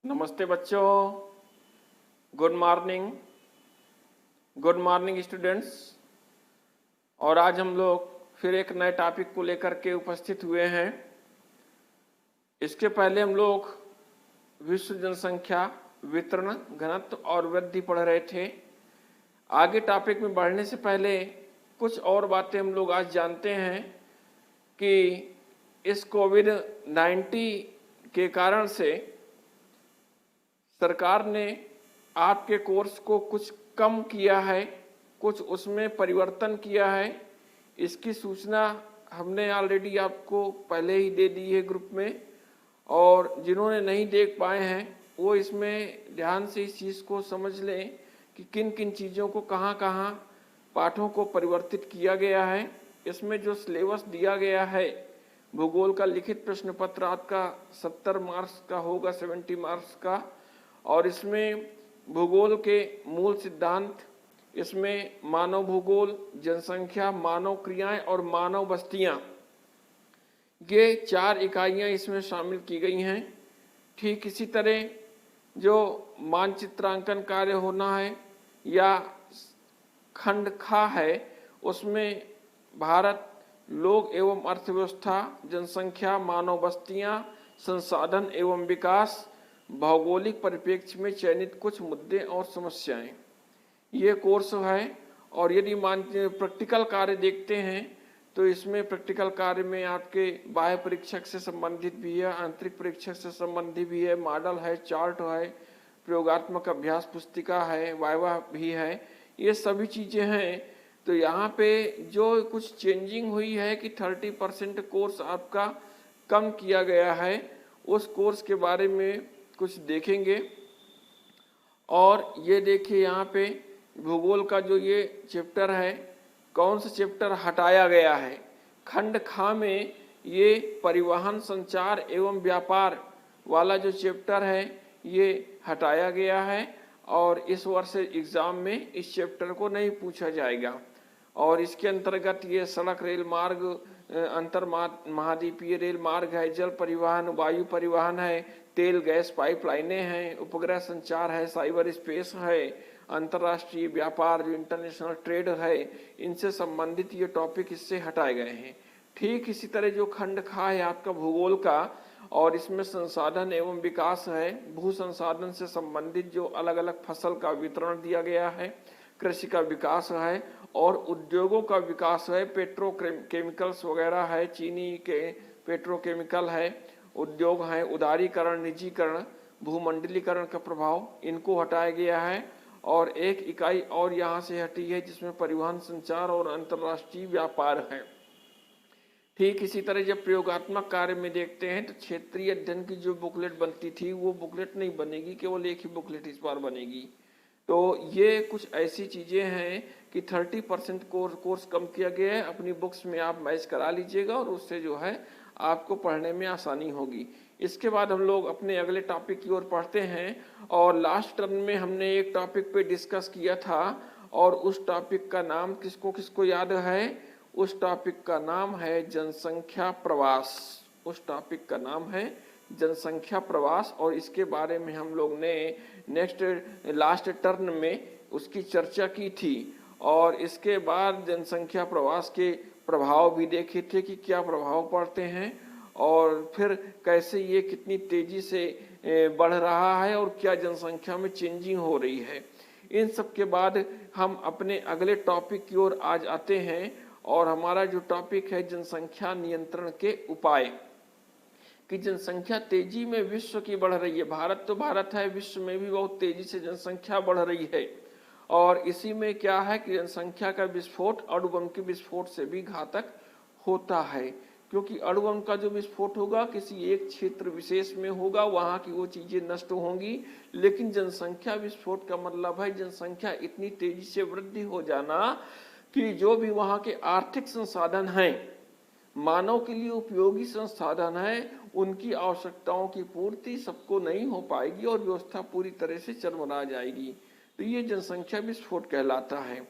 नमस्ते बच्चों, good morning students. और आज हम लोग फिर एक नए टॉपिक को लेकर के उपस्थित हुए हैं। इसके पहले हम लोग विश्व जनसंख्या वितरण, घनत्व और वृद्धि पढ़ रहे थे। आगे टॉपिक में बढ़ने से पहले कुछ और बातें हम लोग आज जानते हैं कि इस कोविड-19 के कारण से सरकार ने आपके कोर्स को कुछ कम किया है, कुछ उसमें परिवर्तन किया है। इसकी सूचना हमने ऑलरेडी आपको पहले ही दे दी है ग्रुप में, और जिन्होंने नहीं देख पाए हैं वो इसमें ध्यान से इस चीज़ को समझ लें कि किन किन चीज़ों को कहाँ कहाँ पाठों को परिवर्तित किया गया है। इसमें जो सिलेबस दिया गया है, भूगोल का लिखित प्रश्न पत्र आपका 70 मार्क्स का होगा, 70 मार्क्स का। और इसमें भूगोल के मूल सिद्धांत, इसमें मानव भूगोल, जनसंख्या, मानव क्रियाएं और मानव बस्तियां, ये 4 इकाइयां इसमें शामिल की गई हैं। ठीक इसी तरह जो मानचित्रांकन कार्य होना है या खंड खा है, उसमें भारत, लोग एवं अर्थव्यवस्था, जनसंख्या, मानव बस्तियां, संसाधन एवं विकास, भौगोलिक परिप्रेक्ष्य में चयनित कुछ मुद्दे और समस्याएं, ये कोर्स है। और यदि प्रैक्टिकल कार्य देखते हैं तो इसमें प्रैक्टिकल कार्य में आपके बाह्य परीक्षक से संबंधित भी है, आंतरिक परीक्षक से संबंधित भी है, मॉडल है, चार्ट है, प्रयोगात्मक अभ्यास पुस्तिका है, वाइवा भी है, ये सभी चीज़ें हैं। तो यहाँ पे जो कुछ चेंजिंग हुई है कि 30% कोर्स आपका कम किया गया है, उस कोर्स के बारे में कुछ देखेंगे। और ये देखिए यहाँ पे भूगोल का जो ये चैप्टर है, कौन सा चैप्टर हटाया गया है। खंड खा में ये परिवहन, संचार एवं व्यापार वाला जो चैप्टर है ये हटाया गया है, और इस वर्ष एग्जाम में इस चैप्टर को नहीं पूछा जाएगा। और इसके अंतर्गत ये सड़क, रेल मार्ग, अंतर महाद्वीपीय रेल मार्ग है, जल परिवहन, वायु परिवहन है, तेल गैस पाइपलाइनें हैं, उपग्रह संचार है, साइबर स्पेस है, अंतर्राष्ट्रीय व्यापार जो इंटरनेशनल ट्रेड है, इनसे संबंधित ये टॉपिक इससे हटाए गए हैं। ठीक इसी तरह जो खंड खा है आपका भूगोल का, और इसमें संसाधन एवं विकास है, भू संसाधन से संबंधित जो अलग अलग फसल का वितरण दिया गया है, कृषि का विकास है और उद्योगों का विकास है, पेट्रोकेमिकल्स वगैरह है, चीनी के पेट्रोकेमिकल है, उद्योग हैं, उदारीकरण, निजीकरण, भूमंडलीकरण का प्रभाव, इनको हटाया गया है। और एक इकाई और यहाँ से हटी है जिसमें परिवहन, संचार और अंतर्राष्ट्रीय व्यापार है। ठीक इसी तरह जब प्रयोगात्मक कार्य में देखते हैं तो क्षेत्रीय अध्ययन की जो बुकलेट बनती थी वो बुकलेट नहीं बनेगी, केवल एक ही बुकलेट इस बार बनेगी। तो ये कुछ ऐसी चीज़ें हैं कि 30% कोर्स कम किया गया है। अपनी बुक्स में आप मैच करा लीजिएगा और उससे जो है आपको पढ़ने में आसानी होगी। इसके बाद हम लोग अपने अगले टॉपिक की ओर पढ़ते हैं। और लास्ट टर्म में हमने एक टॉपिक पे डिस्कस किया था, और उस टॉपिक का नाम किसको किसको याद है? उस टॉपिक का नाम है जनसंख्या प्रवास। उस टॉपिक का नाम है जनसंख्या प्रवास, और इसके बारे में हम लोग ने लास्ट टर्म में उसकी चर्चा की थी। और इसके बाद जनसंख्या प्रवास के प्रभाव भी देखे थे कि क्या प्रभाव पड़ते हैं, और फिर कैसे ये कितनी तेजी से बढ़ रहा है और क्या जनसंख्या में चेंजिंग हो रही है। इन सब के बाद हम अपने अगले टॉपिक की ओर आज आते हैं, और हमारा जो टॉपिक है जनसंख्या नियंत्रण के उपाय। कि जनसंख्या तेजी में विश्व की बढ़ रही है, भारत तो भारत है, विश्व में भी बहुत तेजी से जनसंख्या बढ़ रही है। और इसी में क्या है कि जनसंख्या का विस्फोट अणु बम के विस्फोट से भी घातक होता है, क्योंकि अणु बम का जो विस्फोट होगा किसी एक क्षेत्र विशेष में होगा, वहां की वो चीजें नष्ट होंगी। लेकिन जनसंख्या विस्फोट का मतलब है जनसंख्या इतनी तेजी से वृद्धि हो जाना कि जो भी वहां के आर्थिक संसाधन हैं, मानव के लिए उपयोगी संसाधन है, उनकी आवश्यकताओं की पूर्ति सबको नहीं हो पाएगी और व्यवस्था पूरी तरह से चरमरा जाएगी। तो ये जनसंख्या विस्फोट कहलाता है।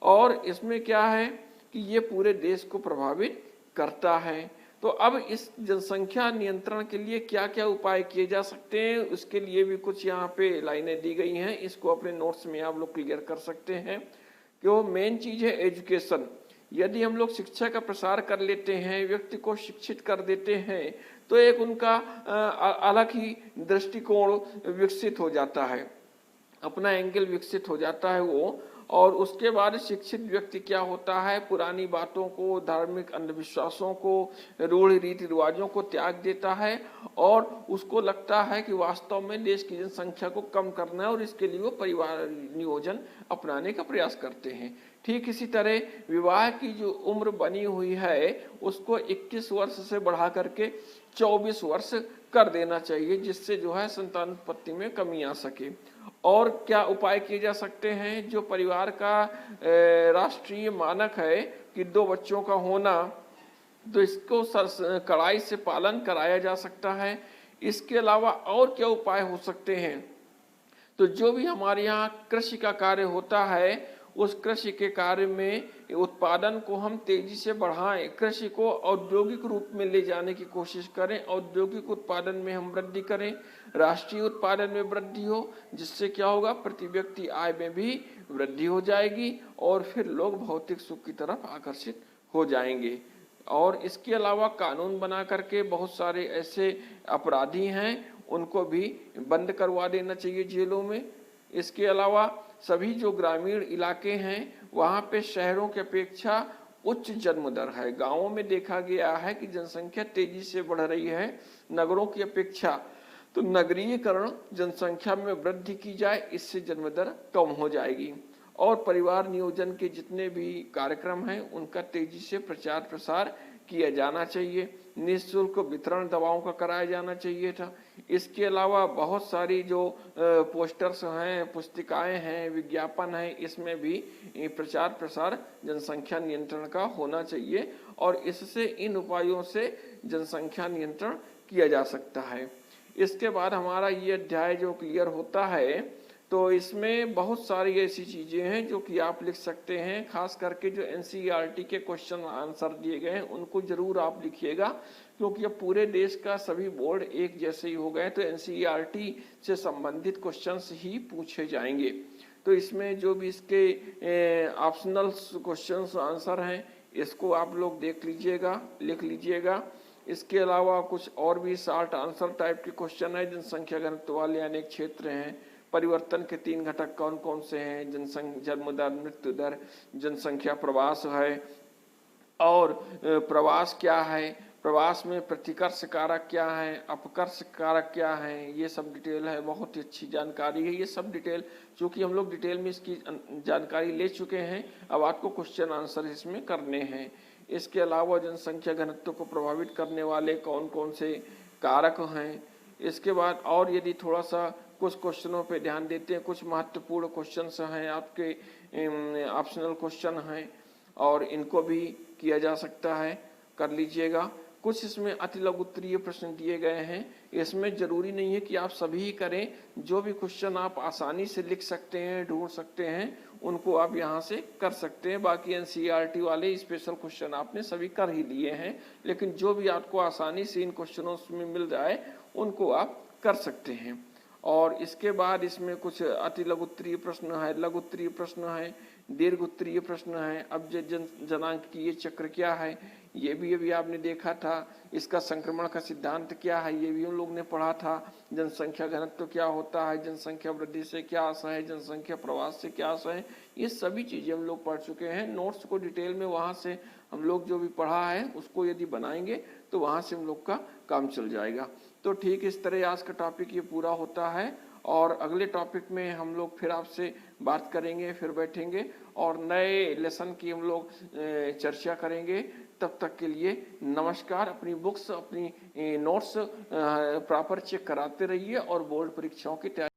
और इसमें क्या है कि ये पूरे देश को प्रभावित करता है। तो अब इस जनसंख्या नियंत्रण के लिए क्या क्या उपाय किए जा सकते हैं, उसके लिए भी कुछ यहाँ पे लाइनें दी गई हैं, इसको अपने नोट्स में आप लोग क्लियर कर सकते हैं कि वो मेन चीज है एजुकेशन। यदि हम लोग शिक्षा का प्रसार कर लेते हैं, व्यक्ति को शिक्षित कर देते हैं, तो एक उनका अलग ही दृष्टिकोण विकसित हो जाता है, अपना एंगल विकसित हो जाता है वो। और उसके बाद शिक्षित व्यक्ति क्या होता है, पुरानी बातों को, धार्मिक अंधविश्वासों को, रूढ़ रीति रिवाजों को त्याग देता है और उसको लगता है कि वास्तव में देश की जनसंख्या को कम करना है और इसके लिए वो परिवार नियोजन अपनाने का प्रयास करते हैं। ठीक इसी तरह विवाह की जो उम्र बनी हुई है उसको 21 वर्ष से बढ़ा करके 24 वर्ष कर देना चाहिए, जिससे जो है संतानोत्पत्ति में कमी आ सके। और क्या उपाय किए जा सकते हैं, जो परिवार का राष्ट्रीय मानक है कि 2 बच्चों का होना, तो इसको कड़ाई से पालन कराया जा सकता है। इसके अलावा और क्या उपाय हो सकते हैं, तो जो भी हमारे यहाँ कृषि का कार्य होता है उस कृषि के कार्य में उत्पादन को हम तेजी से बढ़ाएं, कृषि को औद्योगिक रूप में ले जाने की कोशिश करें, औद्योगिक उत्पादन में हम वृद्धि करें, राष्ट्रीय उत्पादन में वृद्धि हो, जिससे क्या होगा, प्रति व्यक्ति आय में भी वृद्धि हो जाएगी और फिर लोग भौतिक सुख की तरफ आकर्षित हो जाएंगे। और इसके अलावा कानून बना करके बहुत सारे ऐसे अपराधी हैं उनको भी बंद करवा देना चाहिए जेलों में। इसके अलावा सभी जो ग्रामीण इलाके हैं वहाँ पे शहरों की अपेक्षा उच्च जन्म दर है। गांवों में देखा गया है कि जनसंख्या तेजी से बढ़ रही है नगरों की अपेक्षा, तो नगरीकरण जनसंख्या में वृद्धि की जाए, इससे जन्म दर कम हो जाएगी। और परिवार नियोजन के जितने भी कार्यक्रम हैं उनका तेजी से प्रचार प्रसार किया जाना चाहिए। निःशुल्क वितरण दवाओं का कराया जाना चाहिए था। इसके अलावा बहुत सारी जो पोस्टर्स हैं, पुस्तिकाएं हैं, विज्ञापन हैं, इसमें भी प्रचार प्रसार जनसंख्या नियंत्रण का होना चाहिए और इससे, इन उपायों से जनसंख्या नियंत्रण किया जा सकता है। इसके बाद हमारा ये अध्याय जो क्लियर होता है तो इसमें बहुत सारी ऐसी चीजें हैं जो कि आप लिख सकते हैं। खास करके जो एनसीईआरटी के क्वेश्चन आंसर दिए गए हैं उनको जरूर आप लिखिएगा, क्योंकि अब पूरे देश का सभी बोर्ड एक जैसे ही हो गए तो एनसीईआरटी से संबंधित क्वेश्चंस ही पूछे जाएंगे। तो इसमें जो भी इसके ऑप्शनल क्वेश्चंस आंसर हैं इसको आप लोग देख लीजिएगा, लिख लीजिएगा। इसके अलावा कुछ और भी शॉर्ट आंसर टाइप के क्वेश्चन है। जनसंख्या घनत्व वाले अनेक क्षेत्र हैं, परिवर्तन के 3 घटक कौन कौन से हैं, जन्म दर, मृत्यु दर, जनसंख्या प्रवास है और प्रवास क्या है, प्रवास में प्रतिकर्ष कारक क्या है, अपकर्ष कारक क्या है, ये सब डिटेल है। बहुत ही अच्छी जानकारी है ये सब डिटेल, चूंकि हम लोग डिटेल में इसकी जानकारी ले चुके हैं, अब आपको क्वेश्चन आंसर इसमें करने हैं। इसके अलावा जनसंख्या घनत्व को प्रभावित करने वाले कौन कौन से कारक हैं। इसके बाद और यदि थोड़ा सा कुछ क्वेश्चनों पे ध्यान देते हैं, कुछ महत्वपूर्ण क्वेश्चंस हैं आपके, ऑप्शनल क्वेश्चन हैं और इनको भी किया जा सकता है, कर लीजिएगा। कुछ इसमें अति लघु उत्तरीय प्रश्न दिए गए हैं, इसमें जरूरी नहीं है कि आप सभी ही करें, जो भी क्वेश्चन आप आसानी से लिख सकते हैं, ढूंढ सकते हैं, उनको आप यहाँ से कर सकते हैं। बाकी एनसीईआरटी वाले स्पेशल क्वेश्चन आपने सभी कर ही लिए हैं, लेकिन जो भी आपको आसानी से इन क्वेश्चनों में मिल जाए उनको आप कर सकते हैं। और इसके बाद इसमें कुछ अति लघु उत्तरीय प्रश्न है, लघु उत्तरीय प्रश्न है, दीर्घ उत्तरीय प्रश्न है। अब जनांक की ये चक्र क्या है, ये भी अभी आपने देखा था। इसका संक्रमण का सिद्धांत क्या है, ये भी हम लोग ने पढ़ा था। जनसंख्या घनत्व क्या होता है, जनसंख्या वृद्धि से क्या आशा है, जनसंख्या प्रवास से क्या आशा है, ये सभी चीजें हम लोग पढ़ चुके हैं। नोट्स को डिटेल में वहां से हम लोग जो भी पढ़ा है उसको यदि बनाएंगे तो वहां से हम लोग का काम चल जाएगा। तो ठीक इस तरह आज का टॉपिक ये पूरा होता है और अगले टॉपिक में हम लोग फिर आपसे बात करेंगे, फिर बैठेंगे और नए लेसन की हम लोग चर्चा करेंगे। तब तक के लिए नमस्कार। अपनी बुक्स, अपनी नोट्स प्रॉपर चेक कराते रहिए और बोर्ड परीक्षाओं की तैयारी